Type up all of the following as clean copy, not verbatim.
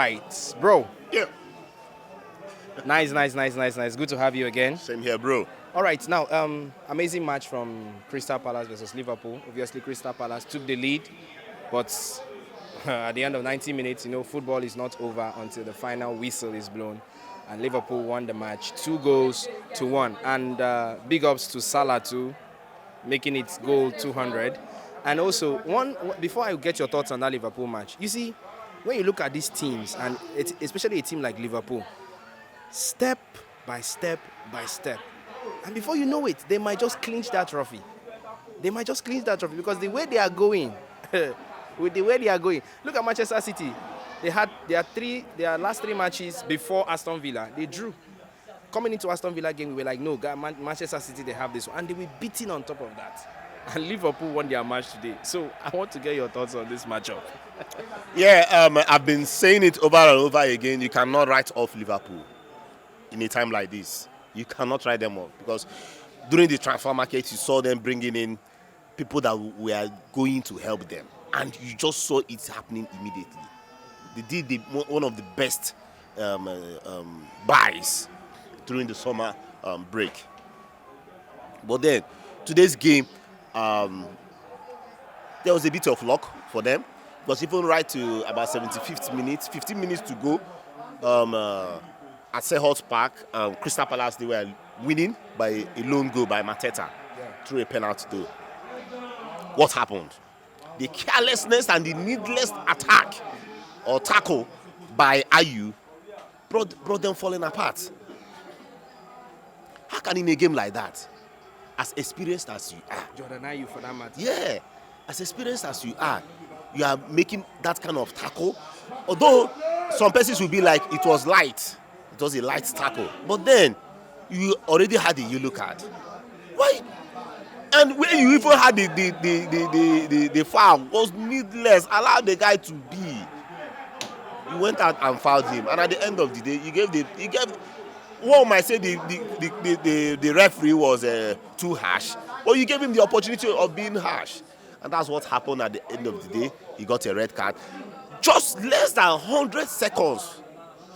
right, bro. Yeah. Nice. Good to have you again. Same here, bro. All right, now, amazing match from Crystal Palace versus Liverpool. Obviously, Crystal Palace took the lead, but at the end of 90 minutes, football is not over until the final whistle is blown. And Liverpool won the match 2-1. And big ups to Salah too, making it goal 200. And also, before I get your thoughts on that Liverpool match, you see, when you look at these teams, and especially a team like Liverpool, step by step by step, and before you know it, they might just clinch that trophy. Because the way they are going, look at Manchester City. They had their last 3 matches before Aston Villa. They drew. Coming into Aston Villa game, we were like, no, Manchester City, they have this one. And they were beaten on top of that. And Liverpool won their match today. So I want to get your thoughts on this matchup. Yeah, I've been saying it over and over again. You cannot write off Liverpool in a time like this. You cannot write them off because during the transfer market, you saw them bringing in people that were going to help them. And you just saw it happening immediately. They did one of the best buys during the summer break. But then, today's game, there was a bit of luck for them. Because even right to about 75th minute, 15 minutes to go, at Selhurst Park, Crystal Palace, they were winning by a lone goal by Mateta through a penalty goal. What happened? The carelessness and the needless attack or tackle by Ayew brought them falling apart. How can in a game like that, as experienced as you are, Jordan Ayew for that matter. Yeah, as experienced as you are making that kind of tackle. Although some persons will be like, it was light. It was a light tackle. But then, you already had a yellow card. Why? And when you even had the foul, was needless. Allow the guy to be. You went out and fouled him. And at the end of the day, you gave one might say the referee was too harsh. But you gave him the opportunity of being harsh. And that's what happened at the end of the day. He got a red card. Just less than 100 seconds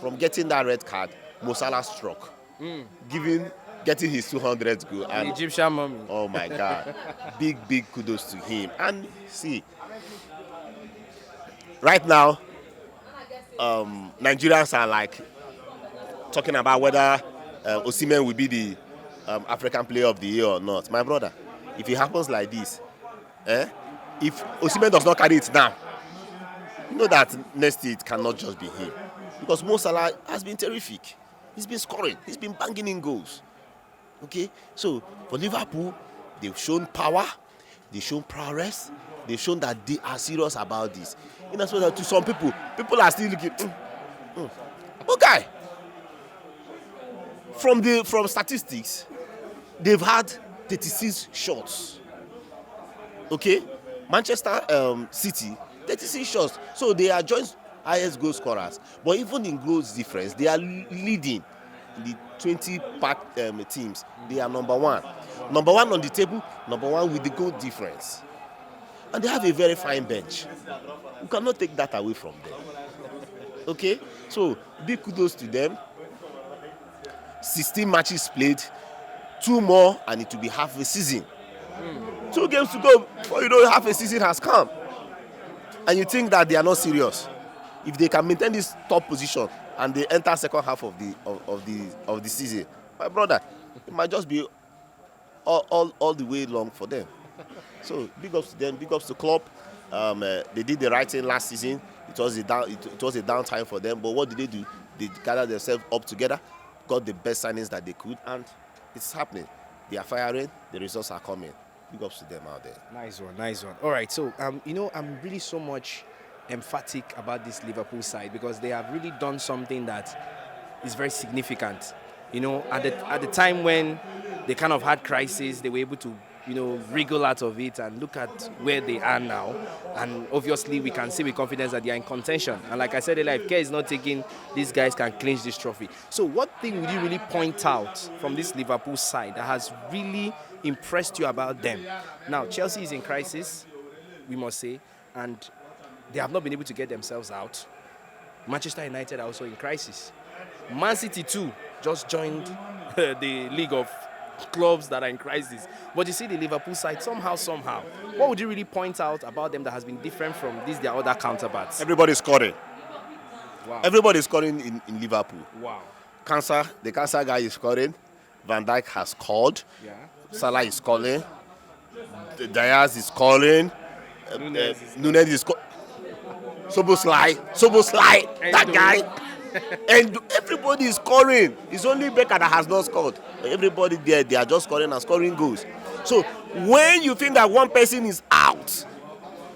from getting that red card, Mo Salah struck, getting his 200th goal. And Egyptian mummy. Oh my God. Big kudos to him. And see, right now, Nigerians are like talking about whether Osimhen will be the African Player of the Year or not. My brother, if it happens like this, if Osimhen does not carry it now, you know that next year it cannot just be him. Because Mo Salah has been terrific. He's been scoring. He's been banging in goals. Okay? So, for Liverpool, they've shown power. They've shown prowess. They've shown that they are serious about this. In as well as to some people are still looking, Okay. From statistics, they've had 36 shots. Okay? Manchester City, 36 shots. So they are joint highest goal scorers. But even in goals difference, they are leading in the 20-pack teams. They are number one. Number one on the table, number one with the goal difference. And they have a very fine bench. You cannot take that away from them. Okay? So, big kudos to them. 16 matches played. 2 more, and it will be half a season. 2 games to go before you know half a season has come. And you think that they are not serious. If they can maintain this top position and they enter second half of the season, my brother, it might just be all the way long for them. So big ups to them, big ups to Klopp. They did the right thing last season. It was a downtime for them, but what did they do? They gathered themselves up together, got the best signings that they could, and it's happening. They are firing, the results are coming. Big ups to them out there. Nice one. All right, so I'm really so much emphatic about this Liverpool side because they have really done something that is very significant. At the time when they kind of had crisis, they were able to wriggle out of it and look at where they are now. And obviously, we can see with confidence that they are in contention. And like I said earlier, if care is not taken, these guys can clinch this trophy. So what thing would you really point out from this Liverpool side that has really impressed you about them? Now, Chelsea is in crisis, we must say, and they have not been able to get themselves out. Manchester United are also in crisis. Man City too just joined the league of clubs that are in crisis. But you see the Liverpool side somehow. What would you really point out about them that has been different from these their other counterparts? Everybody's scoring. Wow. Everybody's scoring in Liverpool. Wow. The cancer guy is scoring. Van Dijk has scored. Yeah. Salah is scoring. Diaz is scoring. Nunez is scoring. Soboslai, that guy. And everybody is scoring. It's only Becker that has not scored. Everybody there, they are just scoring and scoring goals. So when you think that one person is out,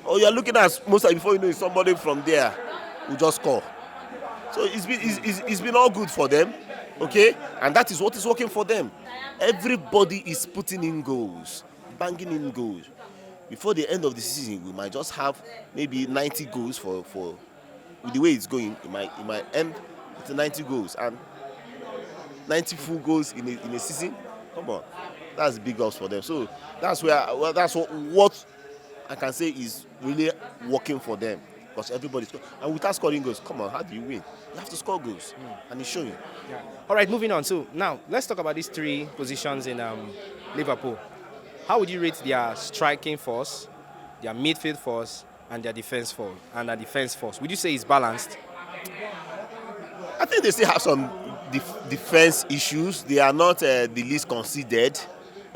or you're looking at most before you know it's somebody from there who just score. So it's been all good for them, okay? And that is what is working for them. Everybody is putting in goals, banging in goals. Before the end of the season, we might just have maybe 90 goals for with the way it's going. It might end with 90 goals and 90 full goals in a season. Come on, that's big ups for them. So that's what I can say is really working for them, because everybody's and without scoring goals, come on, how do you win? You have to score goals, and it's showing. Yeah. All right, moving on. So now let's talk about these three positions in Liverpool. How would you rate their striking force, their midfield force, and their defense force? Would you say it's balanced? I think they still have some defense issues. They are not the least conceded.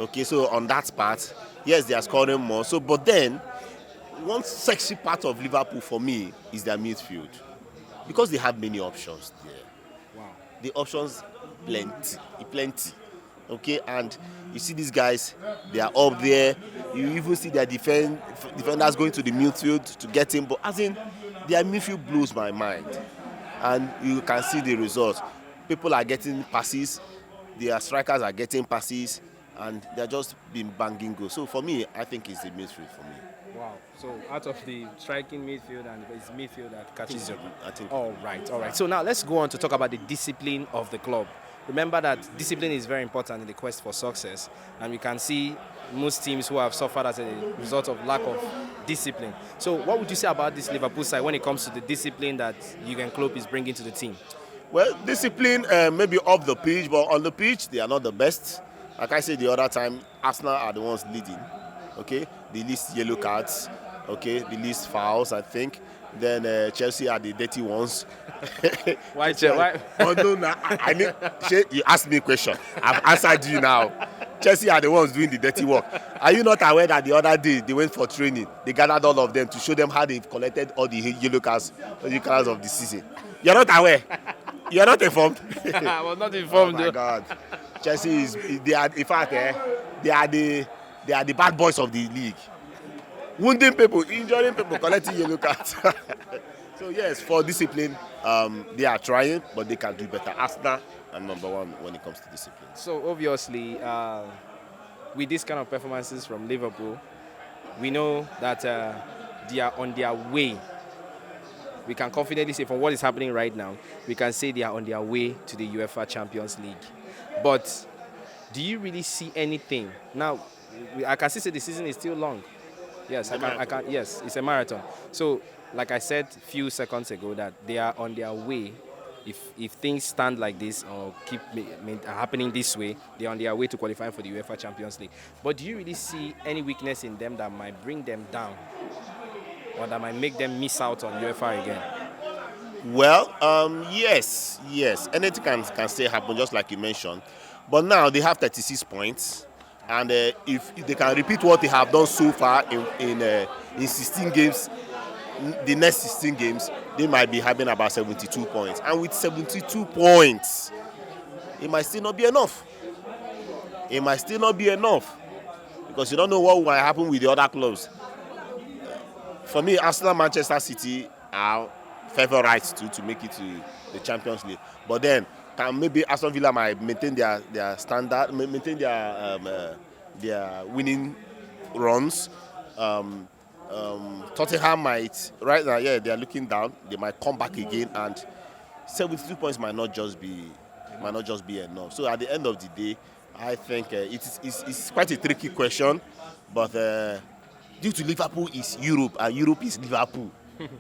Okay, so on that part, yes, they are scoring more. So, but then, one sexy part of Liverpool for me is their midfield, because they have many options there. Wow. The options plenty. Okay, and you see these guys, they are up there. You even see their defenders going to the midfield to get in. But as in, their midfield blows my mind. And you can see the results. People are getting passes. Their strikers are getting passes. And they're just been banging goals. So for me, I think it's the midfield for me. Wow. So out of the striking midfield, and it's midfield that catches you. I think. All right. So now let's go on to talk about the discipline of the club. Remember that discipline is very important in the quest for success, and we can see most teams who have suffered as a result of lack of discipline. So what would you say about this Liverpool side when it comes to the discipline that Jurgen Klopp is bringing to the team? Well, discipline maybe off the pitch, but on the pitch, they are not the best. Like I said the other time, Arsenal are the ones leading. Okay, the least yellow cards, okay, the least fouls, I think. Then Chelsea are the dirty ones. Why Chelsea? Why? Oh no, I mean, you asked me a question. I've answered you now. Chelsea are the ones doing the dirty work. Are you not aware that the other day they went for training? They gathered all of them to show them how they've collected all the yellow cards of the season. You're not aware? You're not informed? I was not informed. Oh my God. Chelsea they are the bad boys of the league. Wounding people, injuring people, collecting yellow cards. So yes, for discipline, they are trying, but they can do better. Arsenal are number one when it comes to discipline. So obviously, with this kind of performances from Liverpool, we know that they are on their way. We can confidently say, from what is happening right now, we can say they are on their way to the UEFA Champions League. But do you really see anything? Now, I can still say the season is still long. Yes, I can. Yes, it's a marathon. So, like I said a few seconds ago, that they are on their way. If things stand like this or keep happening this way, they are on their way to qualify for the UEFA Champions League. But do you really see any weakness in them that might bring them down, or that might make them miss out on UEFA again? Well, yes. Anything can still happen, just like you mentioned. But now they have 36 points. And if they can repeat what they have done so far in 16 games, the next 16 games, they might be having about 72 points. And with 72 points, it might still not be enough. Because you don't know what might happen with the other clubs. For me, Arsenal, Manchester City are favourites to make it to the Champions League. But then, maybe Aston Villa might maintain their standard, maintain their winning runs. Tottenham might, right now, they are looking down. They might come back again, and 72 points might not just be enough. So at the end of the day, I think it's quite a tricky question, but due to Liverpool is Europe and Europe is Liverpool,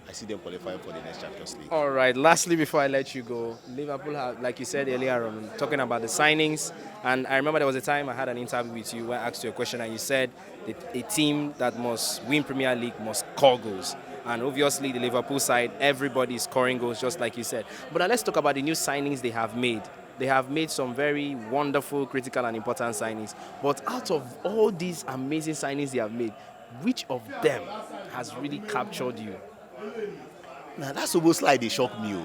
I see them qualifying for the next Champions League. All right. Lastly, before I let you go, Liverpool have, like you said earlier, talking about the signings. And I remember there was a time I had an interview with you where I asked you a question, and you said that a team that must win Premier League must score goals. And obviously, the Liverpool side, everybody is scoring goals, just like you said. But now let's talk about the new signings they have made. They have made some very wonderful, critical, and important signings. But out of all these amazing signings they have made, which of them has really captured you? Now that's almost like they shock me.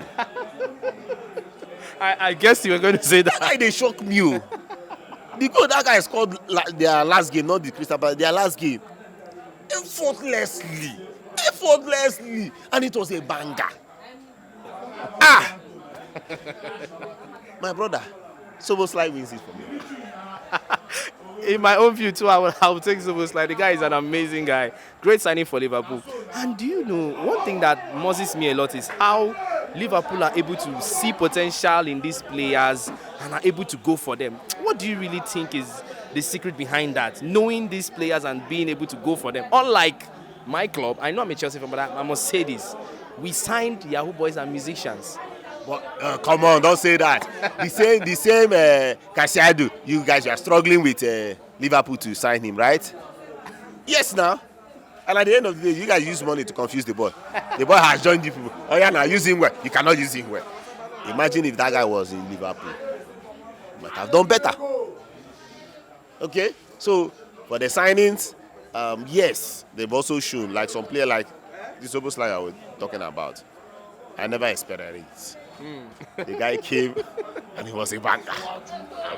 I guess you were going to say that. Why they shock me? Because that guy scored their last game, not the Crystal Palace, their last game. Effortlessly. And it was a banger. My brother, Soboslai wins it for me. In my own view too, I will take Soboslai. The guy is an amazing guy. Great signing for Liverpool. And do you know, one thing that amuses me a lot is how Liverpool are able to see potential in these players and are able to go for them. What do you really think is the secret behind that? Knowing these players and being able to go for them. Unlike my club, I know I'm a Chelsea fan, but I must say this. We signed Yahoo boys and musicians. But come on, don't say that. The same Casiado, you guys are struggling with Liverpool to sign him, right? Yes, now. And at the end of the day, you guys use money to confuse the boy. The boy has joined you people. Oh yeah, now use him well. You cannot use him well. Imagine if that guy was in Liverpool. He might have done better. Okay? So, for the signings, yes, they've also shown, like some player like this Oboslai I was talking about. I never expected it. The guy came and he was a banger.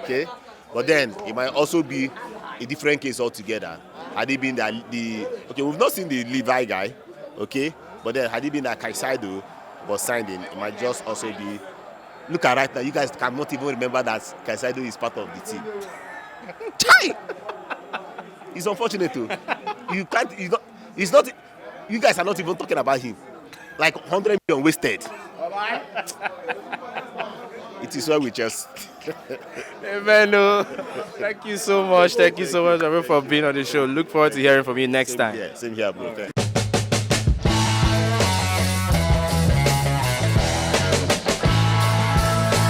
Okay? But then it might also be a different case altogether. Had he been okay, we've not seen the Levi guy, okay? But then had he been that Caicedo was signed in, it might just also be. Look at right now, you guys cannot even remember that Caicedo is part of the team. Chai! It's unfortunate too. You can't. It's not. You guys are not even talking about him. Like 100 million wasted. It is why we just. Amen. Thank you so much. Thank you so much, everyone, for being on the show. Look forward to hearing from you next time. Same here, bro.